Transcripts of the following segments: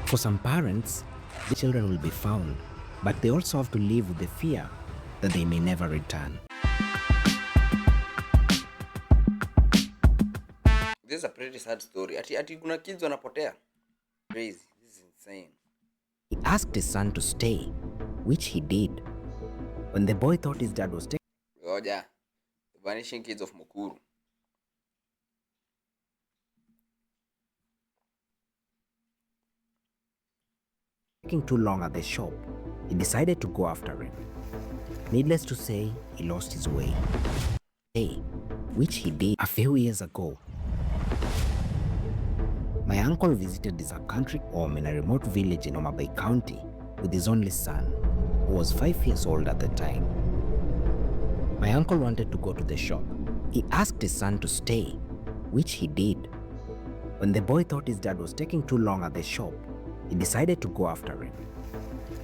For some parents, the children will be found, but they also have to live with the fear that they may never return. This is a pretty sad story. Ati kuna kids wanapotea. Crazy. This is insane. He asked his son to stay, which he did. When the boy thought his dad was taking The Vanishing Kids of Mukuru. too long at the shop, he decided to go after him. Needless to say, he lost his way. Which he did a few years ago. My uncle visited his country home in a remote village in Homa Bay County with his only son, who was 5 years old at the time. My uncle wanted to go to the shop. He asked his son to stay, which he did. When the boy thought his dad was taking too long at the shop, he decided to go after him.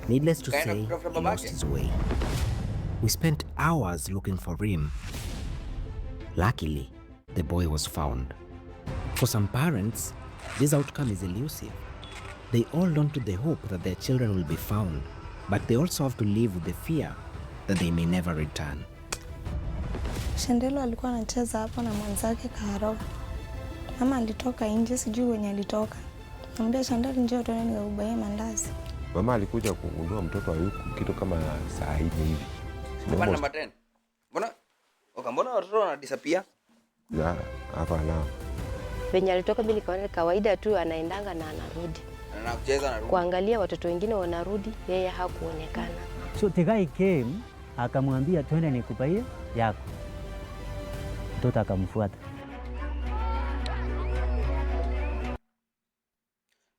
Needless to say, he lost his way. We spent hours looking for him. Luckily, the boy was found. For some parents, this outcome is elusive. They hold on to the hope that their children will be found, but they also have to live with the fear that they may never return. Shandelo alikuwa anacheza hapo na mwanzake Kaharo. Mama alitoka nje, sijui wenye alitoka. Namwambia Shandelo njoo tuende nikakubaie mandazi. Mama alikuja kugundua mtoto hayuko kitu kama saa 4 hivi. Mbona namba 10? Mbona watoto wana disappear? Ya, hapa na. Penye alitoka mimi nikaona kawaida tu anaendanga na anarudi. Anakucheza na rudi. Kuangalia watoto wengine wanarudi, yeye hakuonekana. So the guy came, akamwambia twende nikupaie yako. Mtoto akamfuata.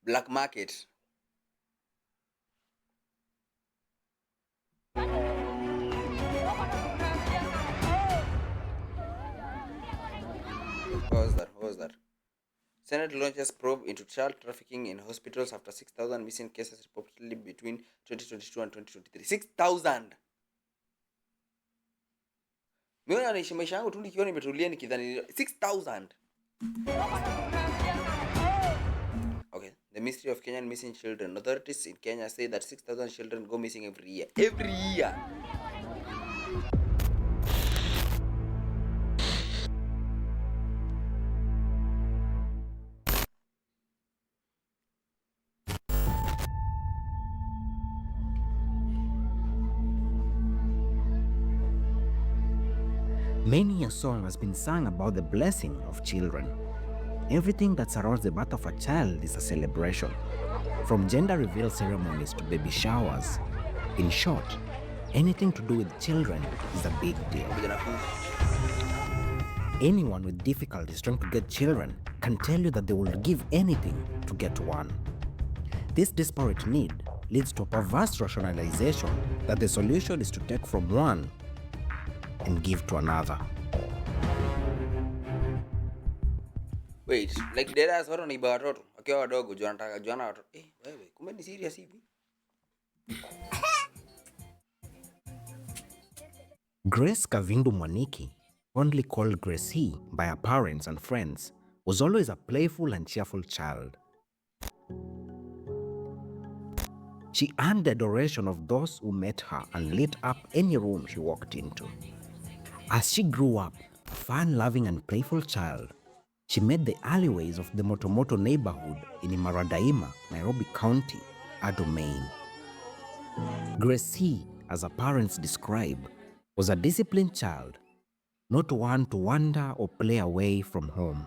Black market. What was that? Senate launches probe into child trafficking in hospitals after 6,000 missing cases reportedly between 2022 and 2023. 6,000! Mimi naishi maisha yangu tu nikiona nimetulia nikidhani 6,000. Okay, the mystery of Kenyan missing children. Authorities in Kenya say that 6,000 children go missing every year. Every year! Many a song has been sung about the blessing of children. Everything that surrounds the birth of a child is a celebration, from gender reveal ceremonies to baby showers. In short, anything to do with children is a big deal. Anyone with difficulties trying to get children can tell you that they will give anything to get one. This desperate need leads to a perverse rationalization that the solution is to take from one and give to another. Wait, like dadas watu wanaiba watoto wakiwa wadogo juu anataka juana watoto. Wewe kumbe ni serious hivi? Grace Kavindu Mwaniki, fondly called Gracie by her parents and friends, was always a playful and cheerful child. She earned the adoration of those who met her and lit up any room she walked into. As she grew up, a fun-loving and playful child, she made the alleyways of the Motomoto neighborhood in Imaradaima, Nairobi County, her domain. Gracie, as her parents describe, was a disciplined child, not one to wander or play away from home.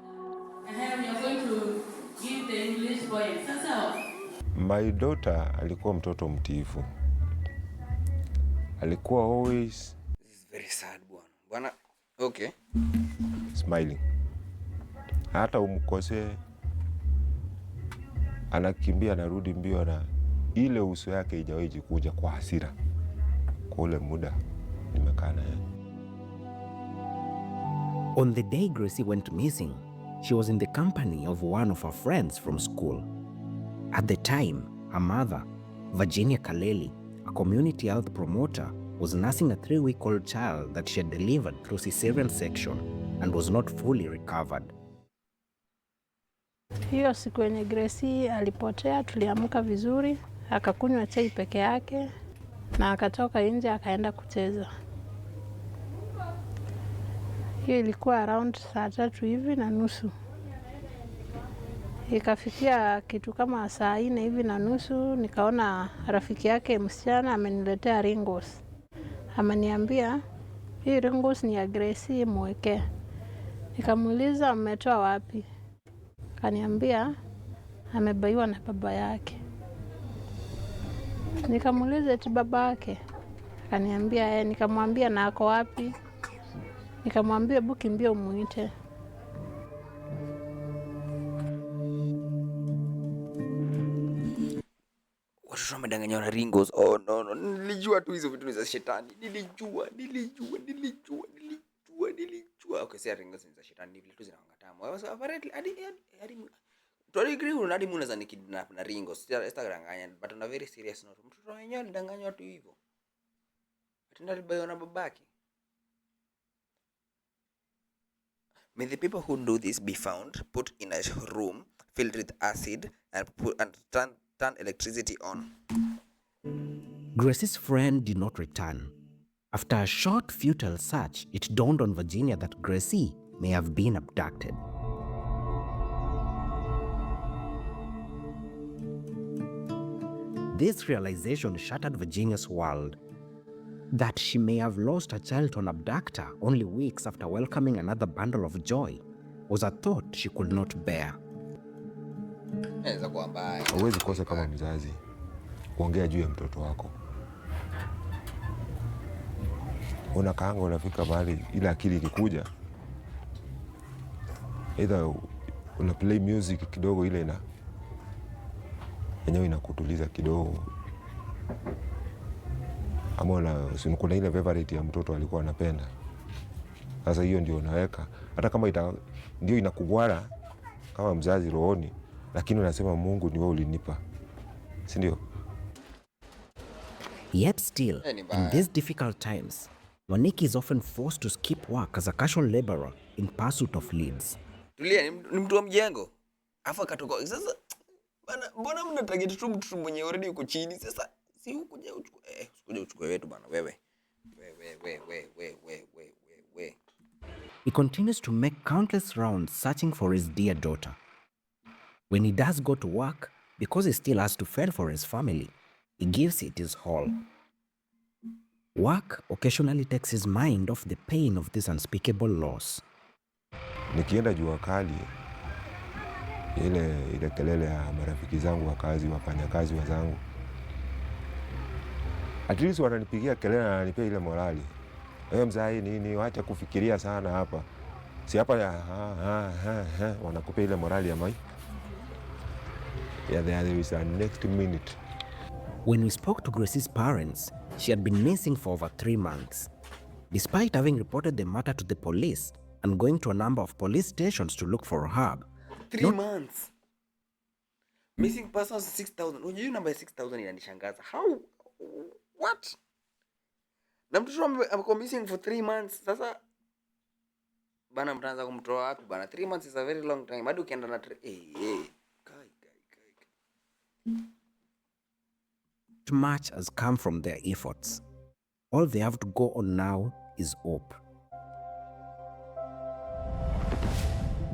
You're going to give the English boy. My daughter alikuwa mtoto mtiifu. Alikuwa always This is very sad bwana. Okay. Smiling. Hata umkosee anakimbia narudi mbio na ile uso yake haijawahi kuja kwa hasira. Kwa ule muda nimekaa naye. On the day Gracie went missing, she was in the company of one of her friends from school. At the time, her mother, Virginia Kayole, a community health promoter, was nursing a 3-week-old child that she had delivered through cesarean section and was not fully recovered. Hiyo siku yenye Gracie alipotea, tuliamka vizuri, akakunywa chai peke yake na akatoka nje akaenda kucheza. Hiyo ilikuwa around saa 3:30. Ikafikia kitu kama saa 4:30 nikaona rafiki yake msichana ameniletea ringos. Ameniambia hii ringos ni ya Gracie, mweke. Nikamuuliza mmetoa wapi? Kaniambia amebaiwa na baba yake. Nikamuuliza eti baba yake? Kaniambia nikamwambia na ako wapi? Nikamwambia kimbia umuite. Watoto wamedanganywa na ringos. Oh no, nilijua tu hizo vitu ni za shetani. Nilijua. Okay, si ringos ni za shetani, ni vile tu zinaanga tamu. So apparently hadi agree hadi muna za kidnap na ringos. Sitadanganya, but on a very serious note. Mtoto wenyewe alidanganywa tu hivyo. Atenda alibayo na babake. May the people who do this be found, put in a room filled with acid and turn electricity on. Gracie's friend did not return. After a short futile search, it dawned on Virginia that Gracie may have been abducted. This realization shattered Virginia's world. That she may have lost her child to an abductor only weeks after welcoming another bundle of joy was a thought she could not bear. Hauwezi kosa kama mzazi kuongea juu ya mtoto wako. Unakaanga unafika mahali ile akili ilikuja. Either una play music kidogo ile yenyewe inakutuliza kidogo. Ama kuna ile favorite ya mtoto alikuwa anapenda. Sasa hiyo ndio unaweka. Hata kama ndio inakugwara kama mzazi rohoni, lakini unasema Mungu ni wewe ulinipa. Si ndio? Yet still, in these difficult times, Waniki is often forced to skip work as a casual laborer in pursuit of leads. Tulia, ni mtu wa mjengo. Afa katoka. Sasa bana, mbona mnatarget tu mtu mwenye already uko chini? Sasa si ukuja uchukue. Usikuja uchukue wetu bana, wewe. He continues to make countless rounds searching for his dear daughter. When he does go to work, because he still has to fend for his family, he gives it his all. Work occasionally takes his mind off the pain of this unspeakable loss. Nikienda jua kali, ile kelele ya marafiki zangu wa kazi, wafanyakazi wenzangu, at least wananipigia kelele na wananipea ile morali. Wewe mzai nini, wacha kufikiria sana hapa. Si hapa ya wanakupea ile morali ya mai. Yeah, there is a next minute. When we spoke to Gracie's parents, she had been missing for over 3 months. Despite having reported the matter to the police and going to a number of police stations to look for her. 3 months. Missing persons 6,000. Unajua hiyo namba ya 6,000 inanishangaza. How? What? Na mtoto amekuwa missing for 3 months. Sasa bana mtaanza kumtoa wapi bana? 3 months is a very long time. Hadi ukienda na kai. Too much has come from their efforts. All they have to go on now is hope.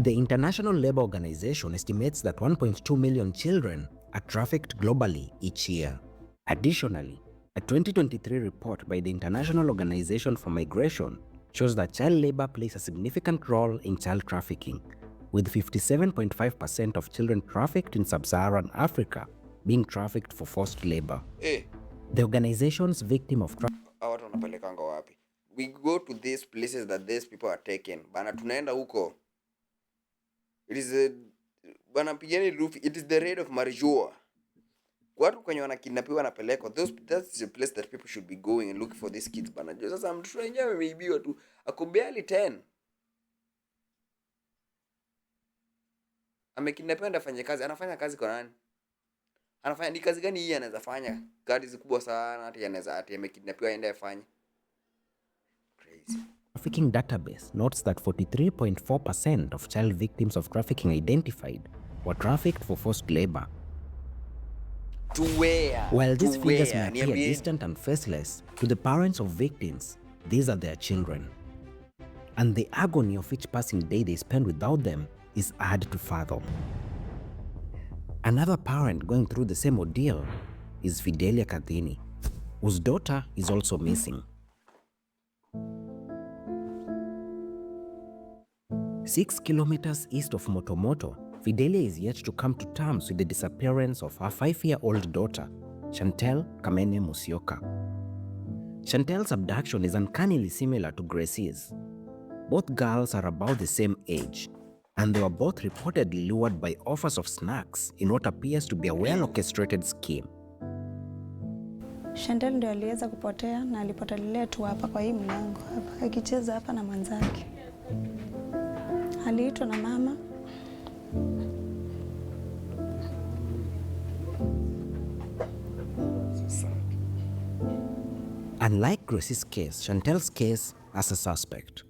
The International Labour Organization estimates that 1.2 million children are trafficked globally each year. Additionally, a 2023 report by the International Organization for Migration shows that child labor plays a significant role in child trafficking, with 57.5% of children trafficked in sub-Saharan Africa being trafficked for forced labor. The organization's victim of watu wanapelekanga wapi? We go to these places that these people are taken. Bana tunaenda huko. It is bana pigeni lufi. It is the raid of marijuana. Watu kwenye wanakidnapiwa wanapelekwa. That's the place that people should be going and looking for these kids bana. Sasa mtoto wenyewe ameibiwa tu. Ako barely 10. Amekidnapiwa ndio afanye kazi. Anafanya kazi kwa nani? Anafanya ni kazi gani hii anaweza fanya? Kazi kubwa sana hata anaweza amekidnapiwa aende afanye. Crazy. Trafficking database notes that 43.4% of child victims of trafficking identified were trafficked for forced labor. To where? While To these figures where? may appear distant and faceless, to the parents of victims, these are their children. And the agony of each passing day they spend without them is hard to fathom. Another parent going through the same ordeal is Fidelia Kadhini, whose daughter is also missing. 6 kilometers east of Motomoto, Fidelia is yet to come to terms with the disappearance of her 5-year-old daughter, Chantel Kamene Musyoka. Chantel's abduction is uncannily similar to Gracie's. Both girls are about the same age, and they were both reportedly lured by offers of snacks in what appears to be a well-orchestrated scheme. Chantel ndio aliweza kupotea na alipotelea tu hapa kwa hii mlango hapa akicheza hapa na mwanzake. Aliitwa na mama. Unlike Gracie's case, Chantel's case has a suspect.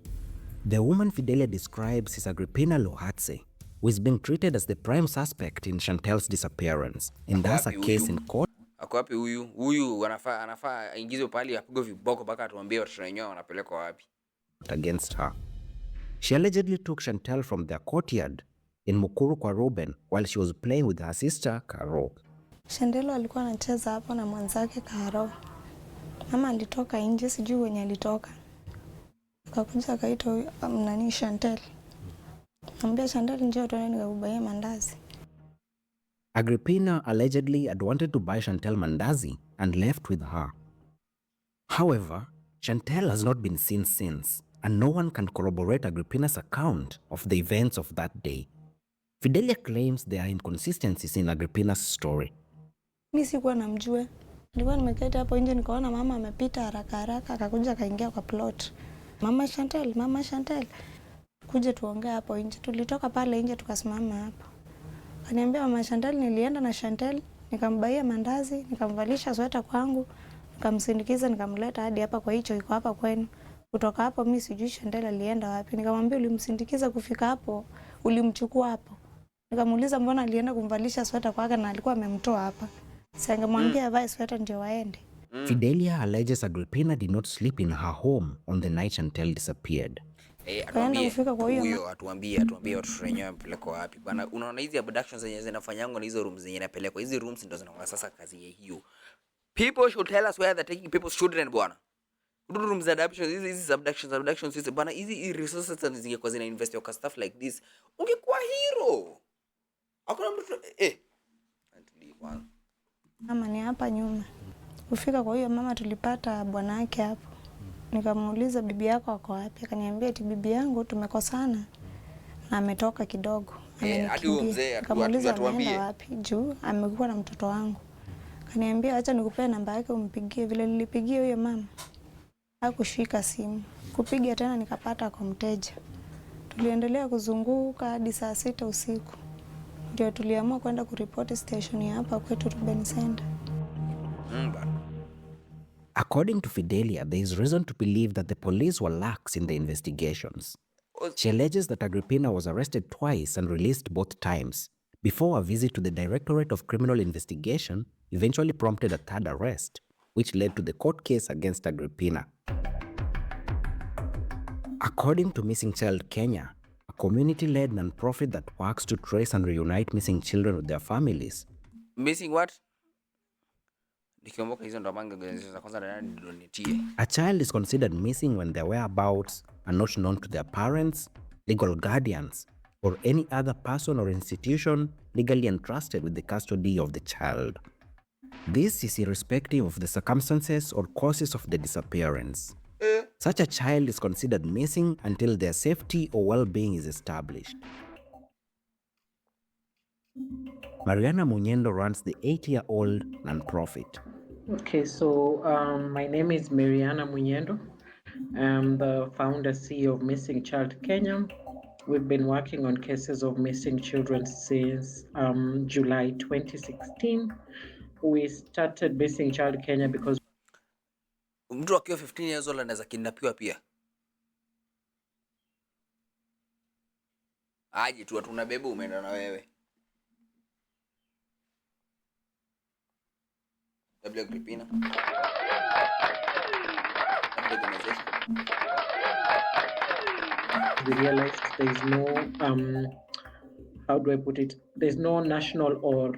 The woman Fidelia describes is Agrippina Lohatse, who is being treated as the prime suspect in Chantel's disappearance, and thus a case in court. Ako wapi huyu? Huyu anafaa aingizwe pale apigwe viboko mpaka atuambie watoto wenyewe wanapelekwa wapi. Against her. She allegedly took Chantel from their courtyard in Mukuru kwa Ruben while she was playing with her sister Karo. Chantel alikuwa anacheza hapo na mwanzake Karo. Mama alitoka nje, sijui wenye alitoka. Akakuja akaita nani Chantel. Ambia Chantel njoo tuende nikakubaie mandazi. Agrippina allegedly had wanted to buy Chantel mandazi and left with her. However, Chantel has not been seen since, and no one can corroborate Agrippina's account of the events of that day. Fidelia claims there are inconsistencies in Agrippina's story. Mimi sikuwa namjua. Nilikuwa nimeketi hapo nje nikaona mama amepita haraka haraka akakuja akaingia kwa plot. Mama Chantel. Kuja tuongee hapo nje. Tulitoka pale nje tukasimama hapo. Kaniambia mama Chantel, nilienda na Chantel, nikambaia mandazi, nikamvalisha sweta kwangu, nikamsindikiza nikamleta hadi hapa kwa hicho iko hapa kwenu. Kutoka hapo mimi sijui Chantel alienda wapi. Nikamwambia ulimsindikiza kufika hapo, ulimchukua hapo. Nikamuuliza mbona alienda kumvalisha sweta kwake na alikuwa amemtoa hapa. Sasa ningemwambia avae sweta ndio waende. Fidelia alleges Agrippina did not sleep in her home on the night Chantel disappeared. Atuambie watoto wenyewe wamepelekwa wapi. Bana, unaona hizi abductions zenye zinafanyangwa na hizo rooms zenye inapelekwa. Hizi rooms ndio zinakuwa sasa kazi ya hiyo. People should tell us where they're taking people's children bwana. Rooms adoptions, hizi abductions hizi bana, hizi resources zingekuwa zina invest kwa stuff like this. Ungekuwa hero. Hakuna mtu Mama ni hapa nyuma. Kufika kwa hiyo mama tulipata bwana yake hapo. Nikamuuliza bibi yako ako wapi? Akaniambia eti bibi yangu tumekosana na ametoka kidogo. Hadi huyo mzee atuambie wapi juu amekuwa na mtoto wangu. Akaniambia acha nikupe namba yake umpigie. Vile nilipigia huyo mama hakushika simu. Kupiga tena nikapata kwa mteja. Tuliendelea kuzunguka hadi saa 6 usiku. Ndio tuliamua kwenda kuripoti station ya hapa kwetu Ruben Center. According to Fidelia, there is reason to believe that the police were lax in the investigations. She alleges that Agrippina was arrested twice and released both times, before a visit to the Directorate of Criminal Investigation eventually prompted a third arrest, which led to the court case against Agrippina. According to Missing Child Kenya, a community-led non-profit that works to trace and reunite missing children with their families. Missing what? A child is considered missing when their whereabouts are not known to their parents, legal guardians, or any other person or institution legally entrusted with the custody of the child. This is irrespective of the circumstances or causes of the disappearance. Such a child is considered missing until their safety or well-being is established. Mariana Munyendo runs the 8-year-old non-profit. Okay, so my name is Mariana Munyendo. I'm the founder CEO of Missing Child Kenya. We've been working on cases of missing children since July 2016. We started Missing Child Kenya because mtu akiwa 15 years old anaweza kidnapiwa pia. Aje tu tunabeba umeenda na wewe. W Agripina. W organization. We realized there is no how do I put it? There's no national or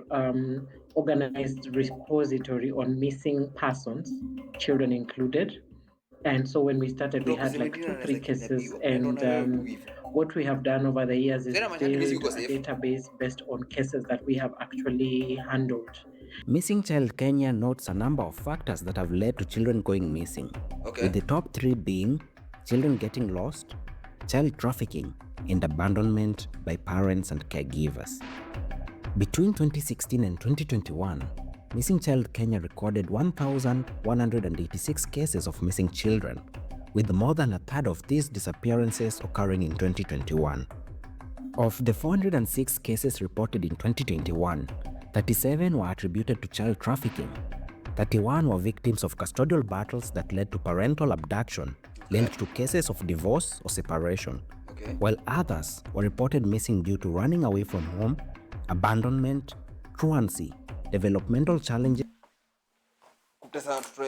organized repository on missing persons, children included. And so when we started, we had like 2-3 cases, and what we have done over the years is build a database based on cases that we have actually handled. Missing Child Kenya notes a number of factors that have led to children going missing, with the top 3 being children getting lost, child trafficking, and abandonment by parents and caregivers. Between 2016 and 2021, Missing Child Kenya recorded 1,186 cases of missing children, with more than a third of these disappearances occurring in 2021. Of the 406 cases reported in 2021, 37 were attributed to child trafficking, 31 were victims of custodial battles that led to parental abduction linked to cases of divorce or separation, while others were reported missing due to running away from home, abandonment, truancy, developmental challenges. Kutesa watoto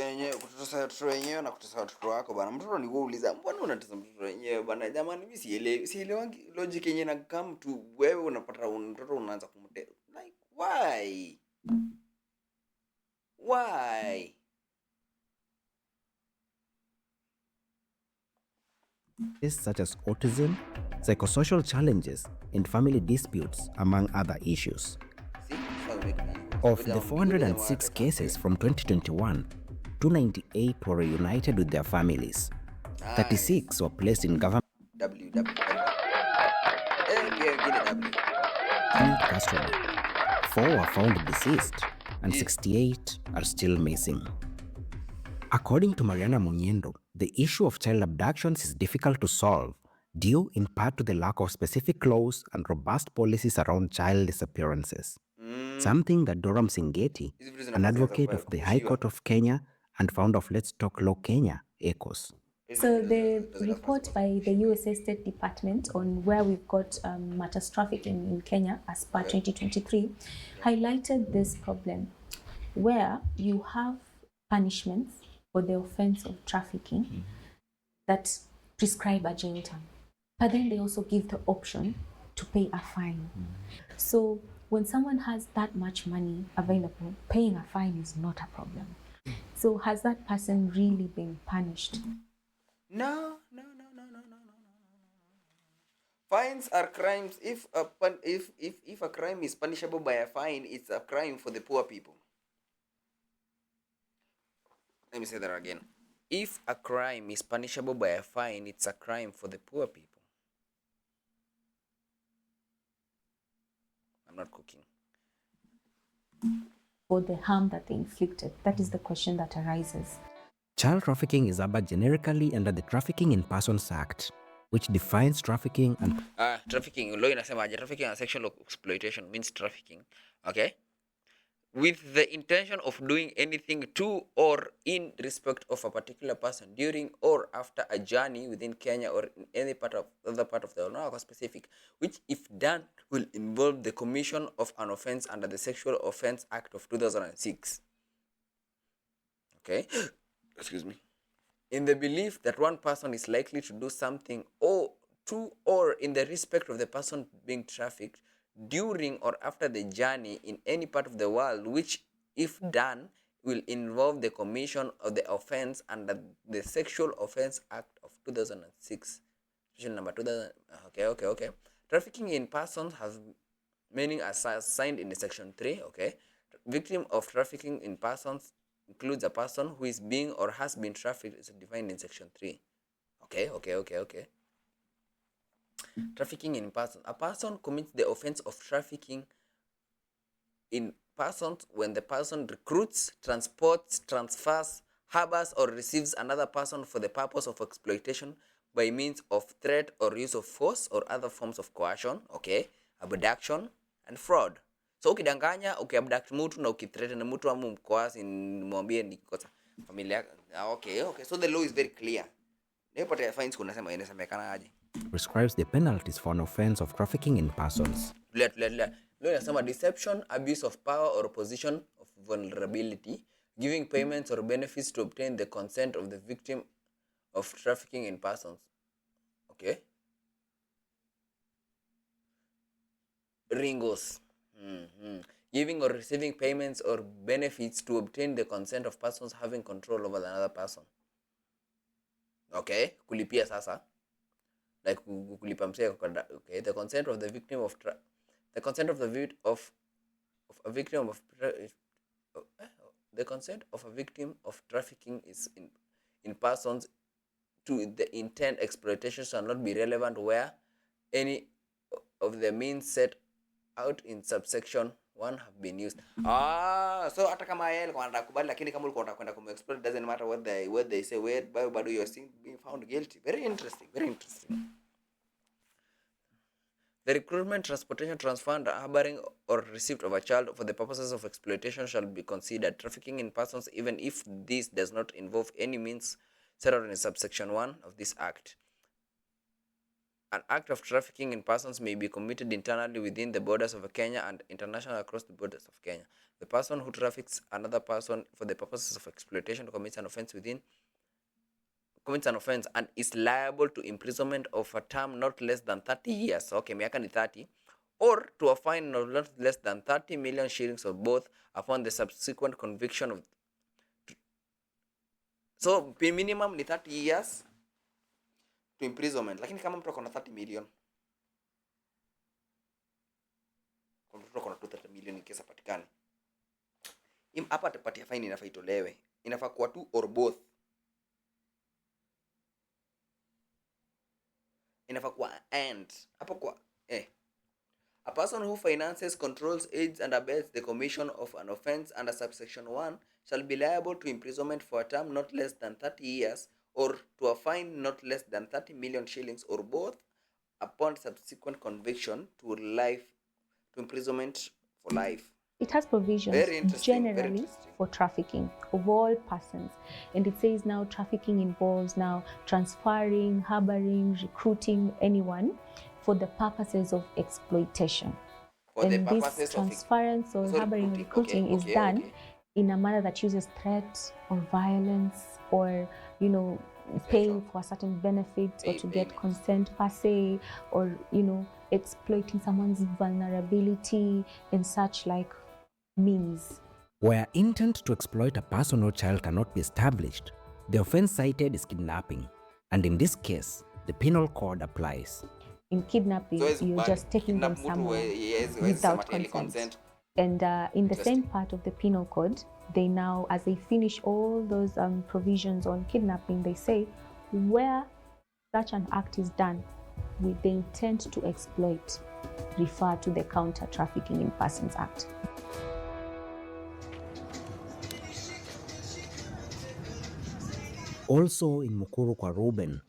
wenyewe na kutesa watoto wako bana. Mtoto ni kuuliza, mbona unatesa mtoto wenyewe bana? Jamani, mimi sielewangi logic yenyewe na come to wewe unapata mtoto unaanza kumtesa. Like why? Why? Such as autism, psychosocial challenges, and family disputes, among other issues. Of the 406 cases from 2021, 298 were reunited with their families. 36 were placed in government custody. 4 were found deceased, and 68 are still missing. According to Mariana Munyendo, the issue of child abductions is difficult to solve due in part to the lack of specific laws and robust policies around child disappearances. Something that Doram Singeti, an advocate of the High Court of Kenya and founder of Let's Talk Law Kenya, echoes. So the report by the USA State Department on where we've got matters trafficking in Kenya as per 2023 highlighted this problem where you have punishments for the offense of trafficking that prescribe a jail term. But then they also give the option to pay a fine. So when someone has that much money available, paying a fine is not a problem. So has that person really been punished? No. Fines are crimes. If a crime is punishable by a fine, it's a crime for the poor people. Let me say that again. If a crime is punishable by a fine, it's a crime for the poor people. I'm not cooking. For the harm that they inflicted, that is the question that arises. Child trafficking is about generically under the Trafficking in Persons Act, which defines trafficking and trafficking. Law inasema trafficking and sexual exploitation means trafficking. Okay? With the intention of doing anything to or in respect of a particular person during or after a journey within Kenya or in any other part of the world, not specific, which if done will involve the commission of an offense under the Sexual Offense Act of 2006. Okay? Excuse me. In the belief that one person is likely to do something or to or in the respect of the person being trafficked during or after the journey in any part of the world, which if done will involve the commission of the offense under the Sexual Offense Act of 2006. Section number 2000. Okay. Trafficking in persons has meaning as signed in the section 3. Okay. Victim of trafficking in persons includes a person who is being or has been trafficked as defined in section 3. Okay. Trafficking in persons. A person commits the offense of trafficking in persons when the person recruits, transports, transfers, harbors, or receives another person for the purpose of exploitation by means of threat or use of force or other forms of coercion, okay, abduction, and fraud. So ukidanganya, ukiabduct mtu na ukithreaten mtu ama mkoasi mwambie ni kosa familia. Okay. So the law is very clear. Nepata fines kunasema inasemekana aje. Prescribes the penalties for an offense of trafficking in persons. Law inasema deception, abuse of power or position of vulnerability, giving payments or benefits to obtain the consent of the victim of trafficking in persons. Okay. Ringos. Giving or receiving payments or benefits to obtain the consent of persons having control over another person. Okay, kulipia sasa. Like kulipa msee. Okay, the consent of the victim of the consent of the a victim of the consent of a victim of trafficking is in persons to the intent exploitation shall not be relevant where any of the means set out in subsection 1 have been used. So hata kama yeye alikuwa anataka kubali, lakini kama ulikuwa unataka kwenda kumexploit, doesn't matter what they say, where bado you are still being found guilty. Very interesting, very interesting. The recruitment, transportation, transfer, and harboring or receipt of a child for the purposes of exploitation shall be considered trafficking in persons even if this does not involve any means set out in subsection 1 of this act. An act of trafficking in persons may be committed internally within the borders of Kenya and international across the borders of Kenya. The person who traffics another person for the purposes of exploitation commits an offense and is liable to imprisonment of a term not less than 30 years. Okay, miaka ni 30. Or to a fine not less than 30 million shillings or both upon the subsequent conviction of. So, minimum ni 30 years to imprisonment. Lakini kama mtu akona 30 million. Kama mtu akona 30 million in kesa patikani. Hapa atapatia fine inafaa itolewe. Inafaa kuwa two or both. Inafaa kuwa and. Hapo kwa a person who finances, controls, aids and abets the commission of an offense under subsection 1 shall be liable to imprisonment for a term not less than 30 years or to a fine not less than 30 million shillings or both upon subsequent conviction to imprisonment for life. It has provisions generally for trafficking of all persons. And it says now trafficking involves now transferring, harboring, recruiting anyone for the purposes of exploitation. And this transference or harboring, recruiting is done in a manner that uses threat or violence or, paying for a certain benefit or to get consent per se, or, exploiting someone's vulnerability and such like means. Where intent to exploit a person or child cannot be established, the offense cited is kidnapping, and in this case, the penal code applies. In kidnapping, so you're just taking them somewhere without consent. And in the same part of the penal code, they now, as they finish all those provisions on kidnapping, they say where such an act is done with the intent to exploit, refer to the Counter Trafficking in Persons Act. Also in Mukuru kwa Ruben,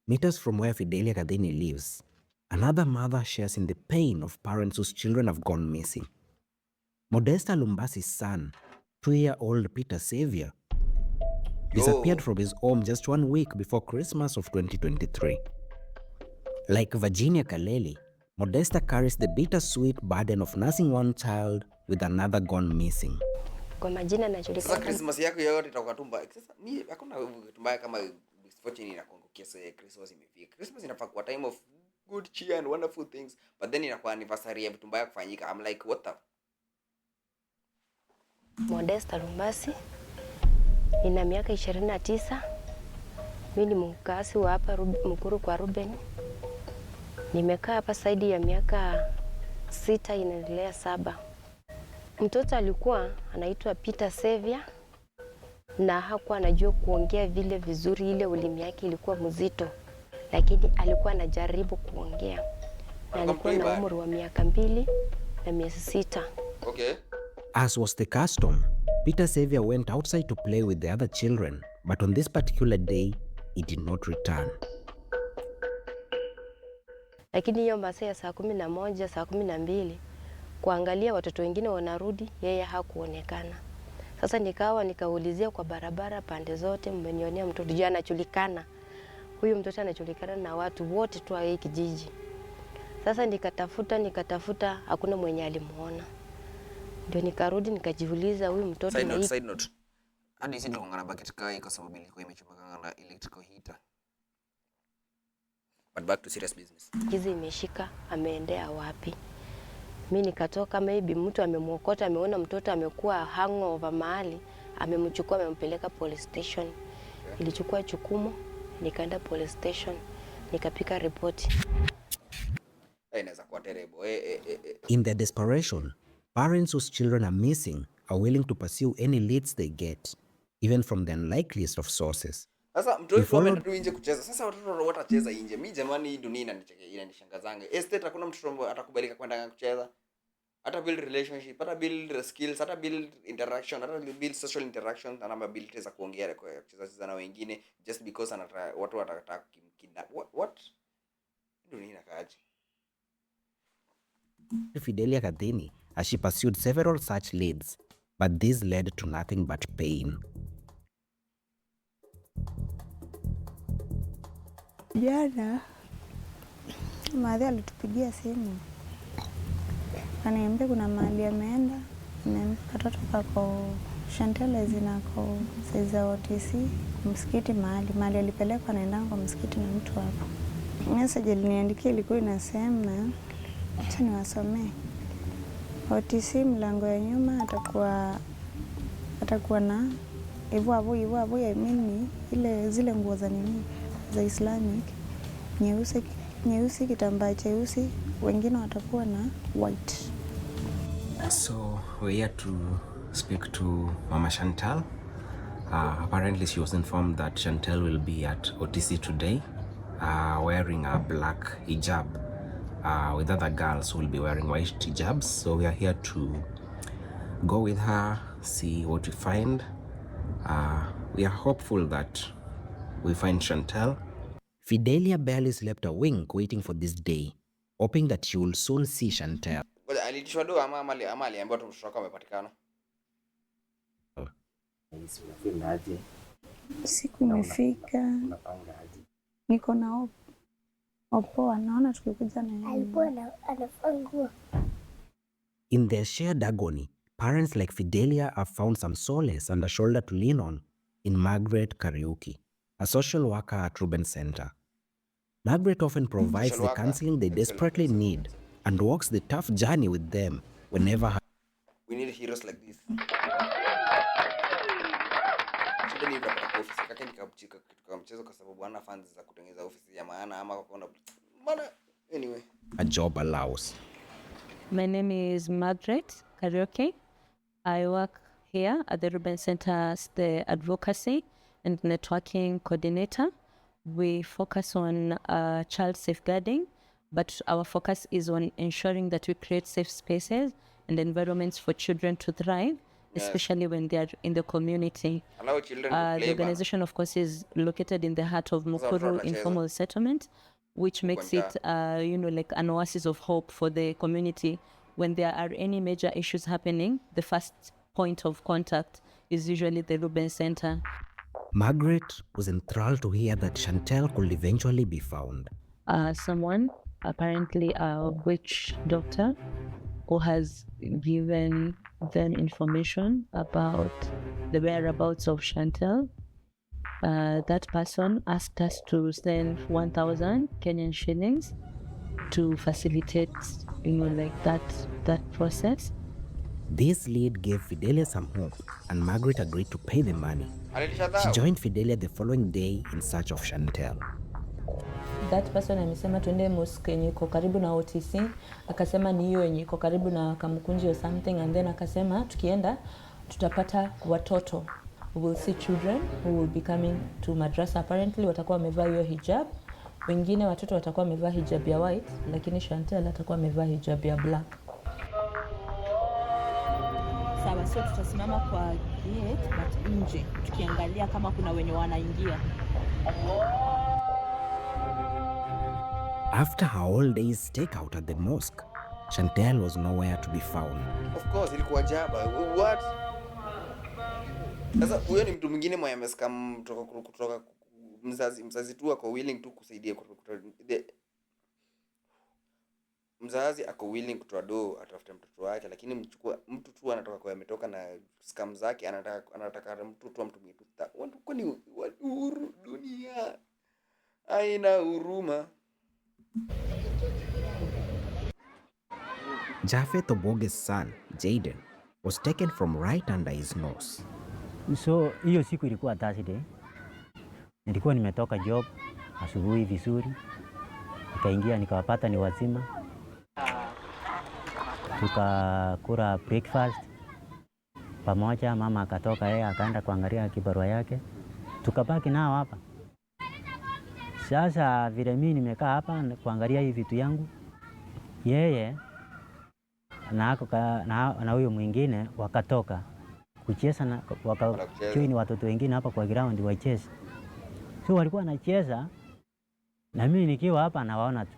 meters from where Fidelia Kadeni lives, another mother shares in the pain of parents whose children have gone missing. Modesta Lumbasi's son, 2-year-old Peter Xavier, disappeared from his home just 1 week before Christmas of 2023. Like Virginia Kayole, Modesta carries the bittersweet burden of nursing one child with another gone missing. Kwa majina najulikana. Sasa Christmas yako yote itakuwa tumba. Sasa ni hakuna tumba kama misfortune inakuangukia sasa Christmas imefika. Christmas inafaa kuwa time of good cheer and wonderful things, but then inakuwa anniversary ya vitu mbaya kufanyika. I'm like, what the? Modesta Lumbasi, nina miaka 29. Mimi ni mkazi wa hapa Mukuru kwa Ruben. Nimekaa hapa zaidi ya miaka 6, inaendelea 7. Mtoto alikuwa anaitwa Peter Xavier na hakuwa anajua kuongea vile vizuri, ile ulimi yake ilikuwa mzito, lakini alikuwa anajaribu kuongea. Na alikuwa na umri wa miaka 2 na miezi 6. Okay. As was the custom, Peter Xavier went outside to play with the other children, but on this particular day, he did not return. Lakini hiyo masaa ya saa 11, saa 12 kuangalia watoto wengine wanarudi, yeye hakuonekana. Sasa nikaulizia kwa barabara pande zote, mmenionea mtoto jana anajulikana. Huyu mtoto anajulikana na watu wote tu wa kijiji. Sasa nikatafuta hakuna mwenye alimuona. Ndio nikarudi nikajiuliza huyu mtoto Side note. Hadi sisi tunaongana bucket kai kwa sababu ilikuwa imechomeka na electrical heater. But back to serious business. Kizi imeshika, ameendea wapi? Mimi nikatoka, maybe mtu amemwokota, ameona mtoto amekuwa hangover mahali, amemchukua amempeleka police station. Okay. Ilichukua jukumu, nikaenda police station, nikapika ripoti. Inaweza kuwa terrible. In their desperation, parents whose children are missing are willing to pursue any leads they get, even from the unlikeliest of sources. Sasa mtoto ameenda tu nje kucheza. Sasa watoto watacheza nje. Mimi jamani, hii dunia inanishangaza. Estate hakuna mtoto atakubalika kwenda kucheza. Hata build relationship, hata build skills, hata build interaction, hata build social interaction, ana ability za kuongea kwa kucheza na wengine just because watu watataka kidnap. What? Dunia inakaaje? Fidelia Kadhini as she pursued several such leads, but these led to nothing but pain. Jana Mathare alitupigia simu, kaniambia kuna mahali ameenda, katoto kako Shantele zinako saiza OTC msikiti mahali alipelekwa, naenda kwa msikiti na mtu hapo. Message aliniandikia ilikuwa inasema, acha niwasomee. OTC mlango ya nyuma atakuwa na hivyo hapo ya mimi ile zile nguo za nini za Islamic nyeusi kitambaa cheusi, wengine watakuwa na white. So we're here to speak to Mama Chantal. Apparently she was informed that Chantal will be at OTC today, wearing a black hijab with other girls who will be wearing white hijabs. So we are here to go with her, see what we find. We are hopeful that we find Chantal. Fidelia barely slept a wink waiting for this day, hoping that she will soon see Chantal. Alitishwa do ama aliambiwa tu mtoto wake amepatikana. Siku imefika. Niko na opo anaona tukikuja na yeye. Alikuwa anafungua. In their shared agony, parents like Fidelia have found some solace and a shoulder to lean on in Margaret Kariuki, a social worker at Ruben Center. Margaret often provides the counseling they desperately need and walks the tough journey with them whenever. We need heroes like this. Shida ni kwa ofisi kake nikapchika kitu kama mchezo kwa sababu hana funds za kutengeneza ofisi ya maana ama kwa maana anyway. A job allows. My name is Margaret Kariuki. I work here at the Ruben Center as the advocacy and networking coordinator. We focus on child safeguarding, but our focus is on ensuring that we create safe spaces and environments for children to thrive, especially when they are in the community. Allow children the organization, of course, is located in the heart of Mukuru informal settlement, which makes it, like an oasis of hope for the community. When there are any major issues happening, the first point of contact is usually the Ruben Center. Margaret was enthralled to hear that Chantal could eventually be found. Someone, apparently a witch doctor, who has given them information about the whereabouts of Chantal. That person asked us to send 1,000 Kenyan shillings to facilitate, that process. This lead gave Fidelia some hope, and Margaret agreed to pay the money. She joined Fidelia the following day in search of Chantal. That person amesema tuende mosque yenye iko karibu na OTC, akasema ni hiyo yenye iko karibu na Kamukunji or something, and then akasema tukienda tutapata watoto. We will see children who will be coming to madrasa. Apparently watakuwa wamevaa hiyo hijab. Wengine watoto watakuwa wamevaa hijab ya white, lakini Chantal atakuwa amevaa hijab ya black. Sawa, so tutasimama kwa gate but nje tukiangalia kama kuna wenye wanaingia. After her all day's stakeout at the mosque, Chantal was nowhere to be found. Of course, ilikuwa jaba. What? Sasa huyo ni mtu mwingine mwenye amescam kutoka mzazi tu ako willing tu kusaidia mzazi ako willing kutoa do atafute mtoto wake, lakini mtu tu anatoka kwa ametoka na scam zake, anataka mtu tu amtumie tu. Kwani dunia haina huruma? Japheth Oboge's son, Jaden, was taken from right under his nose. So hiyo siku ilikuwa Thursday. Nilikuwa nimetoka job asubuhi vizuri, nikaingia nikawapata ni wazima, tukakula breakfast pamoja. Mama akatoka, yeye akaenda kuangalia kibarua yake, tukabaki nao hapa. Sasa vile mimi nimekaa hapa kuangalia hii vitu yangu, yeye na huyo mwingine wakatoka kucheza na wakajoin watoto wengine hapa kwa ground wacheze. So walikuwa wanacheza na mimi nikiwa hapa nawaona tu.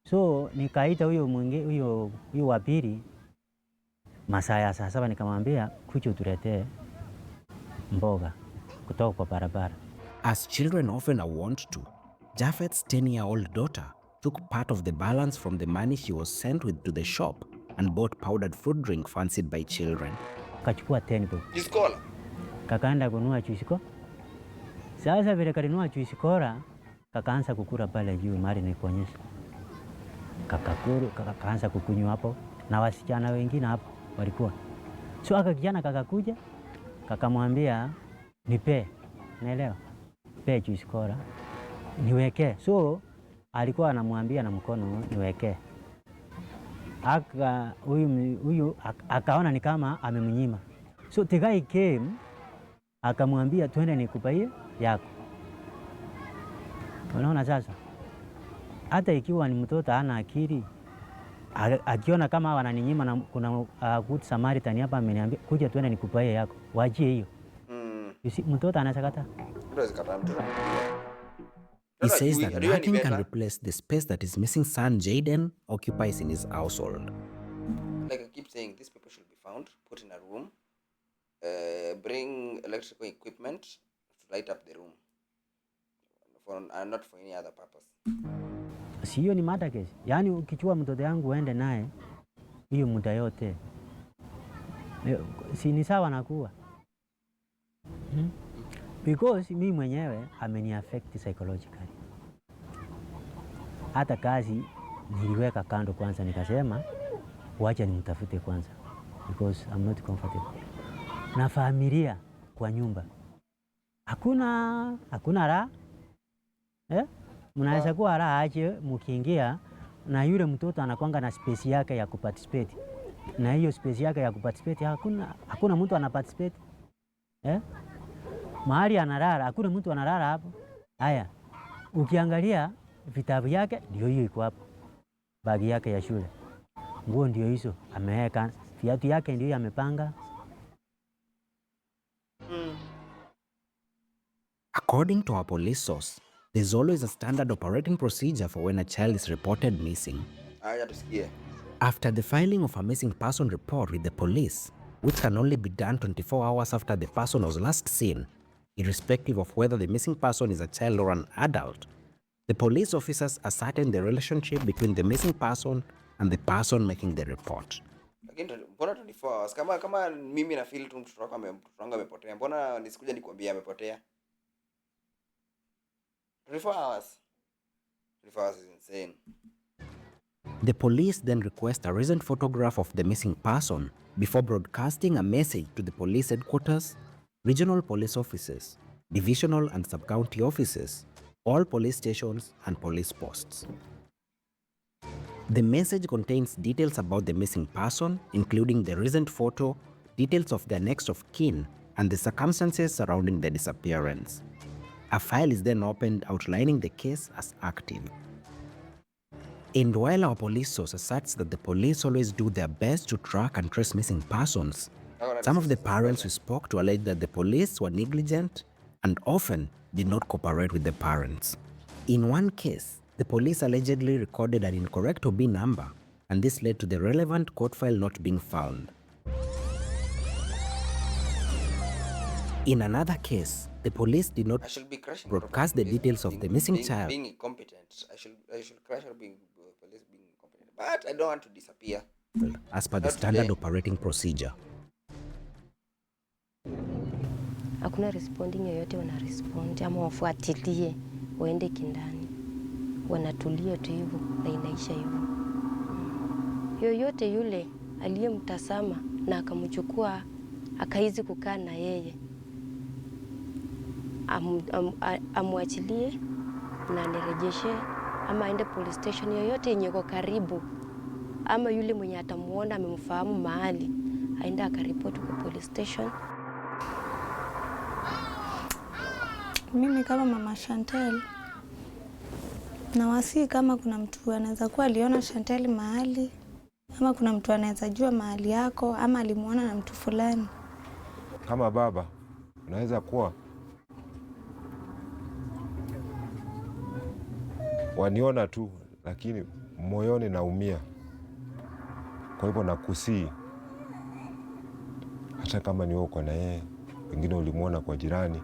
So nikaita huyo mwingine, huyo wa pili, masaa ya saa 7, nikamwambia kuja utuletee mboga kutoka kwa barabara. As children often are wont to, Japheth's 10-year-old daughter took part of the balance from the money she was sent with to the shop and bought powdered fruit drink fancied by children. Kachukua 10 bob. Jiskola. Kakaenda kununua chuisiko. Sasa vile kalinunua chuisikora, kakaanza kukura pale juu mahali nikuonyesha. Kakaanza kukunywa hapo na wasichana wengine hapo walikuwa. So kijana kakakuja, kakamwambia nipe, naelewa, nipe chuisikora niweke. So alikuwa anamwambia na mkono niweke. Huyu akaona ni kama amemnyima. So the guy came, akamwambia twende nikupaie yako. Unaona sasa? Hata ikiwa ni mtoto hana akili, akiona kama wananinyima na kuna good Samaritan hapa ameniambia kuja twende nikupaie yako, wajie hiyo. Mtoto anasakata. He says that nothing can replace the space that his missing son Jaden occupies in his household. Like I keep saying, these people should be found, put in a room, bring electrical equipment to light up the room, not for any other purpose. Sio ni mada kesi. Yaani ukichua mtoto yangu uende naye hiyo muda yote, si ni sawa nakuwa. Because mimi mwenyewe ameni affect psychologically. Hata kazi niliweka kando kwanza, nikasema wacha nimtafute kwanza because I'm not comfortable. Na familia kwa nyumba hakuna raha. Mnaweza kuwa raha aje mkiingia na yule mtoto anakuanga na space yake ya kuparticipate. Na hiyo space yake ya kuparticipate hakuna mtu anaparticipate. Mahali analala hakuna mtu analala hapo. Haya, ukiangalia vitabu yake ndio hiyo iko hapo, bagi yake ya shule, nguo ndio hizo ameweka, viatu yake ndio amepanga. According to our police source, there's always a standard operating procedure for when a child is reported missing. After the filing of a missing person report with the police, which can only be done 24 hours after the person was last seen, irrespective of whether the missing person is a child or an adult, the police officers ascertain the relationship between the missing person and the person making the report. Again, mbona 24 hours? Kama mimi na feel tu mtoto wangu amepotea, mbona nisikuja nikwambia amepotea? 24 hours. 24 hours is insane. The police then request a recent photograph of the missing person before broadcasting a message to the police headquarters, regional police offices, divisional and sub-county offices, all police stations and police posts. The message contains details about the missing person, including the recent photo, details of their next of kin, and the circumstances surrounding the disappearance. A file is then opened outlining the case as active. And while our police source asserts that the police always do their best to track and trace missing persons, some of the parents we spoke to alleged that the police were negligent and often did not cooperate with the parents. In one case, the police allegedly recorded an incorrect OB number, and this led to the relevant court file not being found. In another case, the police did not broadcast the details of the missing child. Being incompetent. I should crash her being police being incompetent. but I don't want to disappear. As per the standard operating procedure. Hakuna responding yoyote wanarespond ama wafuatilie waende kindani. Wanatulia tu hivyo na inaisha hivyo. Yoyote yule aliyemtazama na akamchukua akaizi kukaa na yeye amwachilie na nirejeshe ama aende police station yoyote yenye iko karibu, ama yule mwenye atamuona amemfahamu mahali aende akaripoti kwa police station. Mimi kama mama Chantel na wasi, kama kuna mtu anaweza kuwa aliona Chantel mahali, ama kuna mtu anaweza jua mahali yako, ama alimuona na mtu fulani. Kama baba unaweza kuwa waniona tu, lakini moyoni naumia. Kwa hivyo nakusii, hata kama ni uko na yeye, pengine ulimuona kwa jirani,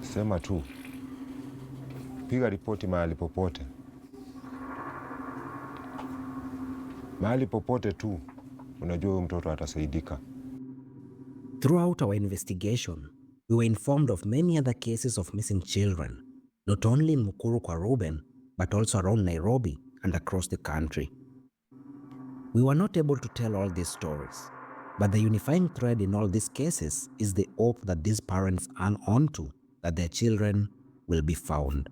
sema tu, piga ripoti mahali popote. Mahali popote tu, unajua huyo mtoto atasaidika. Throughout our investigation, we were informed of many other cases of missing children, not only in Mukuru kwa Ruben, but also around Nairobi and across the country. We were not able to tell all these stories, but the unifying thread in all these cases is the hope that these parents hang on to, that their children will be found.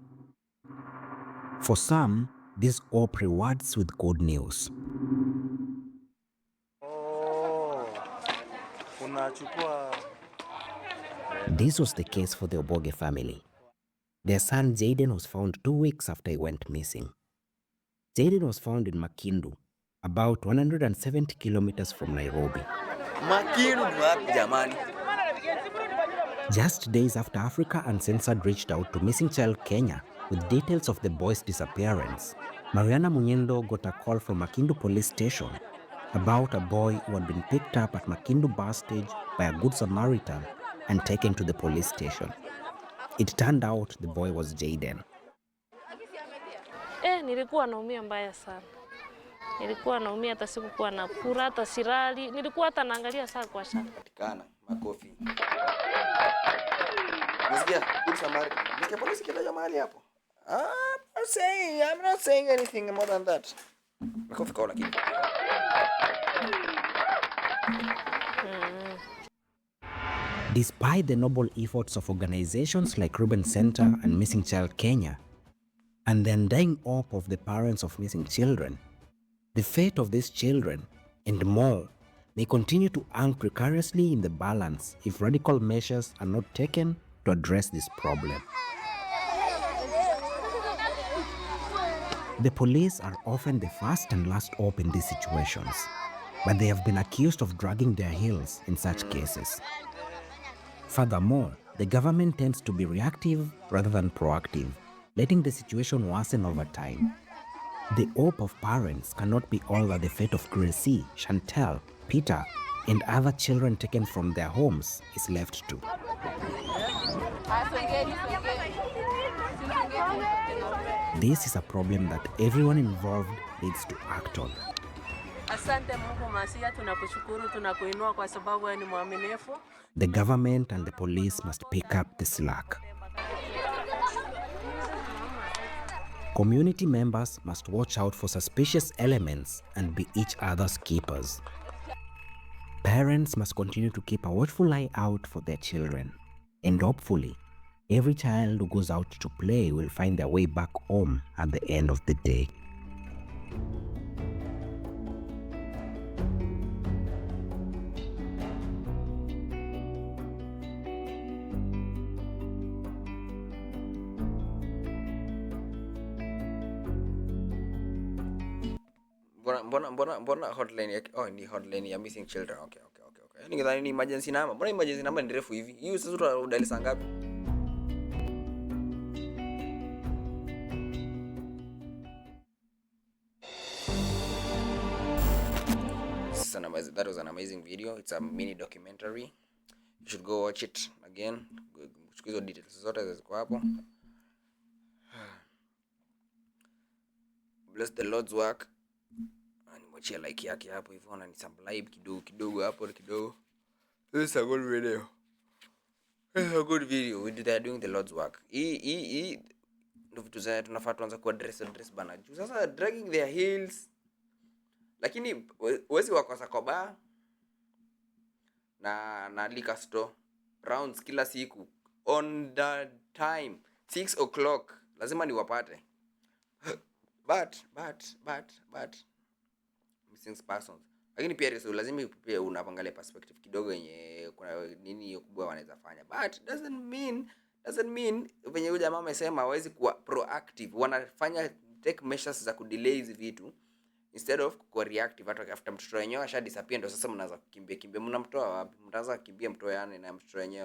For some, this hope rewards with good news. This was the case for the Oboge family. Their son Jaden was found 2 weeks after he went missing. Jaden was found in Makindu, about 170 kilometers from Nairobi. Makindu wapi jamani? Just days after Africa Uncensored reached out to Missing Child Kenya with details of the boy's disappearance, Mariana Munyendo got a call from Makindu police station about a boy who had been picked up at Makindu bus stage by a good Samaritan and taken to the police station. It turned out the boy was Jaden. Nilikuwa naumia mbaya sana. Nilikuwa naumia hata sikuwa na kula, hata sirali. Nilikuwa hata naangalia saa kwa saa. Patikana makofi. Nisikia good Samaritan. Nisikia polisi kila mahali hapo. I'm not saying anything more than that. Makofi kwa lakini. Despite the noble efforts of organizations like Ruben Center and Missing Child Kenya, and the undying hope of the parents of missing children, the fate of these children and more may continue to hang precariously in the balance if radical measures are not taken to address this problem. The police are often the first and last hope in these situations, but they have been accused of dragging their heels in such cases. Furthermore, the government tends to be reactive rather than proactive, letting the situation worsen over time. The hope of parents cannot be all that the fate of Gracie, Chantel, Peter, and other children taken from their homes is left to. This is a problem that everyone involved needs to act on. Asante Mungu Masia, tunakushukuru, tunakuinua kwa sababu wewe ni mwaminifu. The government and the police must pick up the slack. Community members must watch out for suspicious elements and be each other's keepers. Parents must continue to keep a watchful eye out for their children. And hopefully, every child who goes out to play will find their way back home at the end of the day. Mbona hotline yake? Oh, ni hotline ya missing children. Okay. Ningedhani ni emergency number. Mbona emergency number ni refu hivi? Hiyo sasa udali saa ngapi? That was an amazing video. It's a mini documentary. You should go watch it again. Chukua hizo details zote ziko hapo. bless the Lord's work. Nimwachia like yake hapo hivyo na nisamlive kidogo hapo kidogo. This is a good video. It's a good video. They are doing the Lord's work. Ndio vitu za tunafaa tuanze ku address bana. Juu sasa dragging their heels. Lakini wezi wakosa koba na liquor store rounds kila siku on the time 6 o'clock lazima niwapate. But missing persons. Lakini pia so lazima pia unaangalia perspective kidogo yenye kuna nini kubwa wanaweza fanya. But doesn't mean venye huyu jamaa amesema hawezi kuwa proactive. Wanafanya take measures za kudelay hizi vitu instead of kuwa reactive. Hata after mtoto wenyewe asha disappear ndo sasa mnaanza kukimbia. Mnamtoa wapi? Mtaanza kukimbia mtoe yani na mtoto wenyewe.